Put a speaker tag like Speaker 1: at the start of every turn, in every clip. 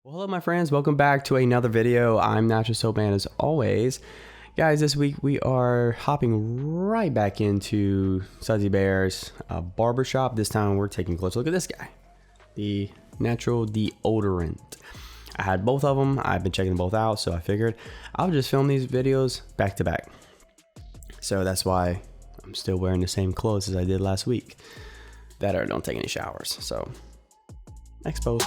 Speaker 1: Well, hello my friends, welcome back to another video. I'm Natural Soap Man as always. Guys, this week we are hopping right back into Sudsy Bear's Barbershop. This time we're taking a close look at this guy, the Natural Deodorant. I had both of them, I've been checking them both out, so I figured I'll just film these videos back to back. So that's why I'm still wearing the same clothes as I did last week. That or don't take any showers, so exposed.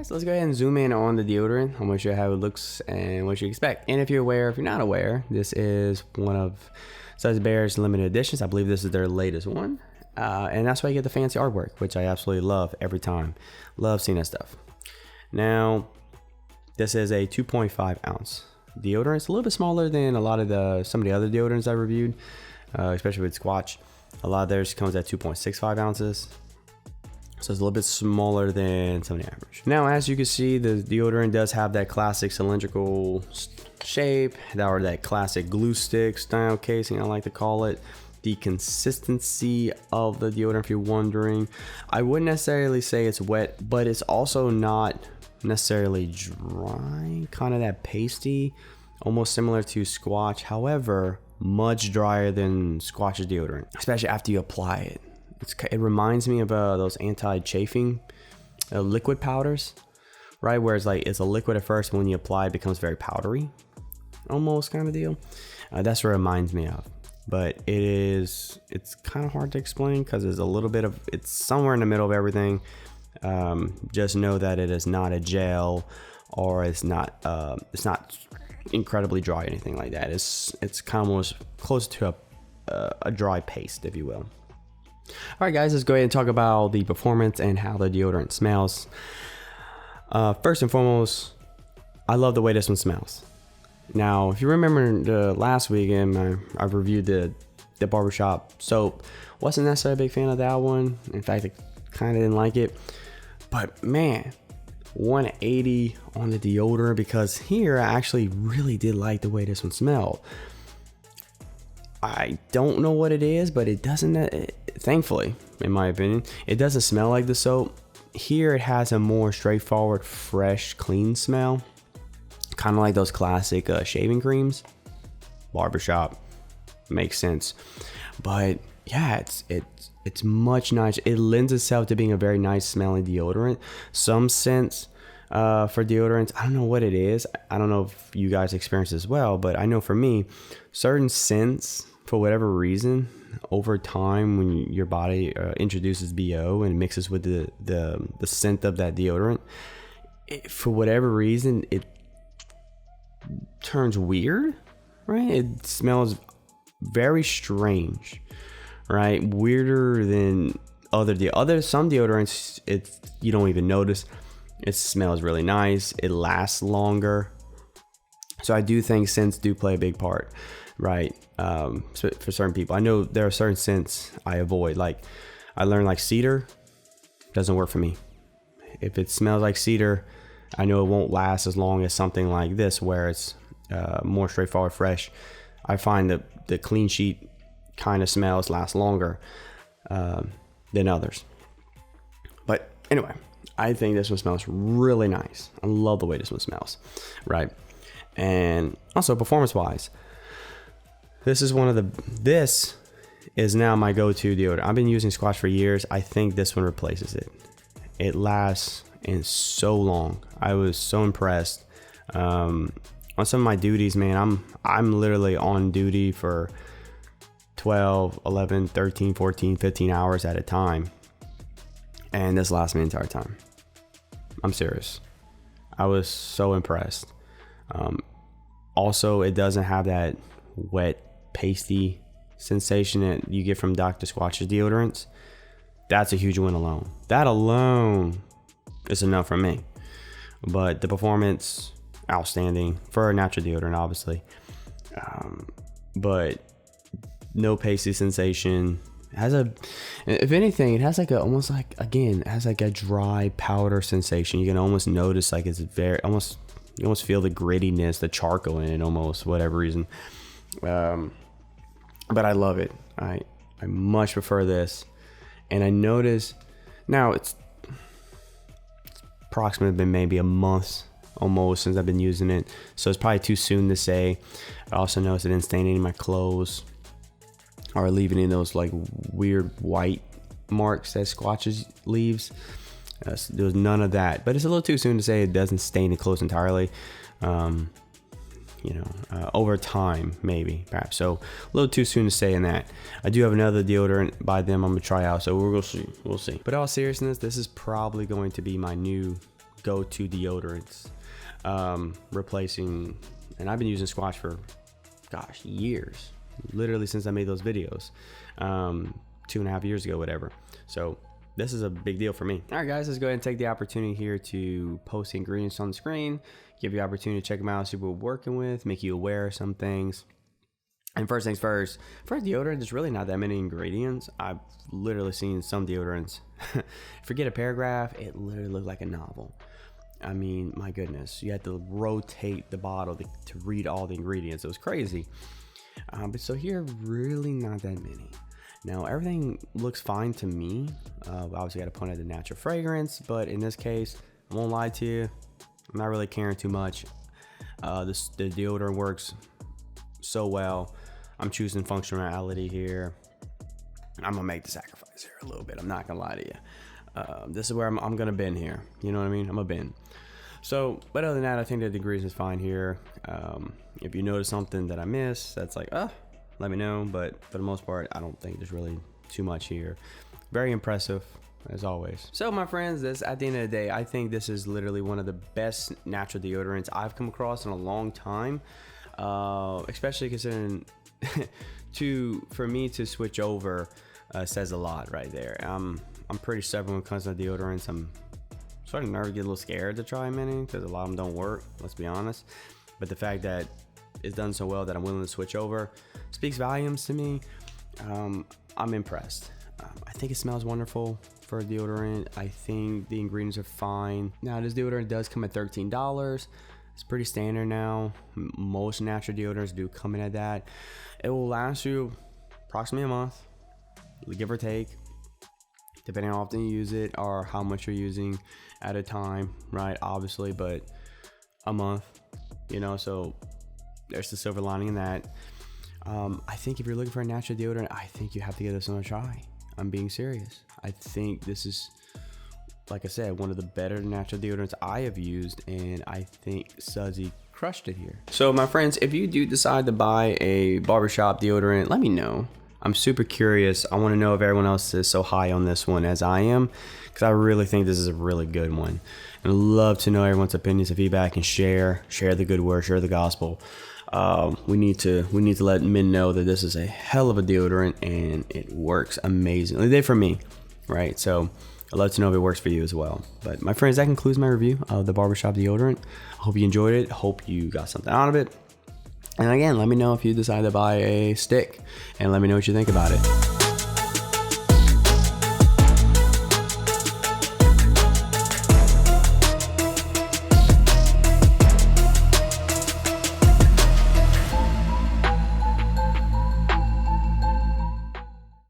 Speaker 1: So let's go ahead and zoom in on the deodorant. I'm going to show you how it looks and what you expect. And if you're aware, if you're not aware, this is one of Sudsy Bear's limited editions. I believe this is their latest one. And that's why you get the fancy artwork, which I absolutely love every time. Love seeing that stuff. Now, this is a 2.5 ounce deodorant. It's a little bit smaller than a lot of some of the other deodorants I reviewed, especially with Squatch. A lot of theirs comes at 2.65 ounces. So it's a little bit smaller than some of the average. Now, as you can see, the deodorant does have that classic cylindrical shape, or that classic glue stick style casing, I like to call it. The consistency of the deodorant, if you're wondering, I wouldn't necessarily say it's wet, but it's also not necessarily dry, kind of that pasty, almost similar to Squatch. However, much drier than Squatch's deodorant, especially after you apply it. It reminds me of those anti-chafing liquid powders, right? Where it's a liquid at first, when you apply it becomes very powdery, almost kind of deal. That's what it reminds me of. But it's kind of hard to explain because there's a little bit of, it's somewhere in the middle of everything. Just know that it is not a gel, or it's not incredibly dry or anything like that. It's kind of almost close to a dry paste, if you will. All right, guys, let's go ahead and talk about the performance and how the deodorant smells. First and foremost, I love the way this one smells. Now, if you remember the last weekend, I reviewed the Barbershop soap. Wasn't necessarily a big fan of that one. In fact, I kind of didn't like it. But man, 180 on the deodorant, because here I actually really did like the way this one smelled. I don't know what it is, but it doesn't, thankfully, in my opinion, it doesn't smell like the soap. Here it has a more straightforward, fresh, clean smell. Kind of like those classic shaving creams. Barbershop, makes sense. But yeah, it's much nicer. It lends itself to being a very nice smelling deodorant. Some scents for deodorants, I don't know what it is. I don't know if you guys experience as well, but I know for me, certain scents, for whatever reason, over time, when your body introduces BO and mixes with the scent of that deodorant, for whatever reason, it turns weird, right? It smells very strange, right? Weirder than some deodorants. You don't even notice. It smells really nice. It lasts longer. So I do think scents do play a big part, right? For certain people, I know there are certain scents I avoid. Like I learned, like cedar doesn't work for me. If it smells like cedar, I know it won't last as long as something like this, where it's more straightforward, fresh. I find that the clean sheet kind of smells last longer than others. But anyway, I think this one smells really nice. I love the way this one smells, right? And also performance wise, this is now my go-to deodorant. I've been using Squatch for years. I think this one replaces it. It lasts in so long. I was so impressed. On some of my duties, man, I'm literally on duty for 12, 11, 13, 14, 15 hours at a time. And this lasts me the entire time. I'm serious. I was so impressed. Also, it doesn't have that wet, pasty sensation that you get from Dr. Squatch's deodorants. That's a huge win alone. That alone is enough for me. But the performance, outstanding for a natural deodorant, obviously. But no pasty sensation. If anything, it has almost like a dry powder sensation. You can almost notice it's you almost feel the grittiness, the charcoal in it almost, whatever reason. But I love it. I much prefer this. And I notice now it's approximately been maybe a month almost since I've been using it, so it's probably too soon to say. I also noticed it didn't stain any of my clothes or leave any of those like weird white marks that Squatches leaves. There was none of that, but it's a little too soon to say it doesn't stain the clothes entirely. Over time, maybe, perhaps. So a little too soon to say in that. I do have another deodorant by them I'm gonna try out, so we'll see. But in all seriousness, this is probably going to be my new go-to deodorants, replacing. And I've been using Squatch for, gosh, years, literally since I made those videos, 2.5 years ago, whatever. So this is a big deal for me. All right, guys, let's go ahead and take the opportunity here to post the ingredients on the screen, give you the opportunity to check them out, see what we're working with, make you aware of some things. And first things first, for deodorant, there's really not that many ingredients. I've literally seen some deodorants, forget a paragraph, it literally looked like a novel. I mean, my goodness, you had to rotate the bottle to read all the ingredients. It was crazy. But so here, really not that many. Now, everything looks fine to me. Obviously, got to point out the natural fragrance, but in this case, I won't lie to you, I'm not really caring too much. The deodorant works so well. I'm choosing functionality here. I'm gonna make the sacrifice here a little bit. I'm not gonna lie to you. This is where I'm gonna bend here. You know what I mean? I'm gonna bend. So, but other than that, I think the degrees is fine here. If you notice something that I miss, that's like, let me know. But for the most part, I don't think there's really too much here. Very impressive, as always. So, my friends, this at the end of the day, I think this is literally one of the best natural deodorants I've come across in a long time. Especially considering for me to switch over says a lot right there. I'm pretty stubborn when it comes to deodorants. I'm sort of nervous, get a little scared to try many because a lot of them don't work, let's be honest. But the fact that it's done so well that I'm willing to switch over speaks volumes to me. I'm impressed. I think it smells wonderful for a deodorant. I think the ingredients are fine. Now, this deodorant does come at $13. It's pretty standard now. Most natural deodorants do come in at that. It will last you approximately a month, give or take, depending on how often you use it or how much you're using at a time, right? Obviously, but a month, so there's the silver lining in that. I think if you're looking for a natural deodorant, I think you have to give this one a try. I'm being serious. I think this is, like I said, one of the better natural deodorants I have used, and I think Sudsy crushed it here. So my friends, if you do decide to buy a Barbershop deodorant, let me know. I'm super curious. I want to know if everyone else is so high on this one as I am, because I really think this is a really good one. And I'd love to know everyone's opinions and feedback, and share the good word, share the gospel. We need to let men know that this is a hell of a deodorant and it works amazingly. It did for me, right? So I'd love to know if it works for you as well. But my friends, that concludes my review of the Barbershop deodorant. I hope you enjoyed it. Hope you got something out of it. And again, let me know if you decide to buy a stick, and let me know what you think about it.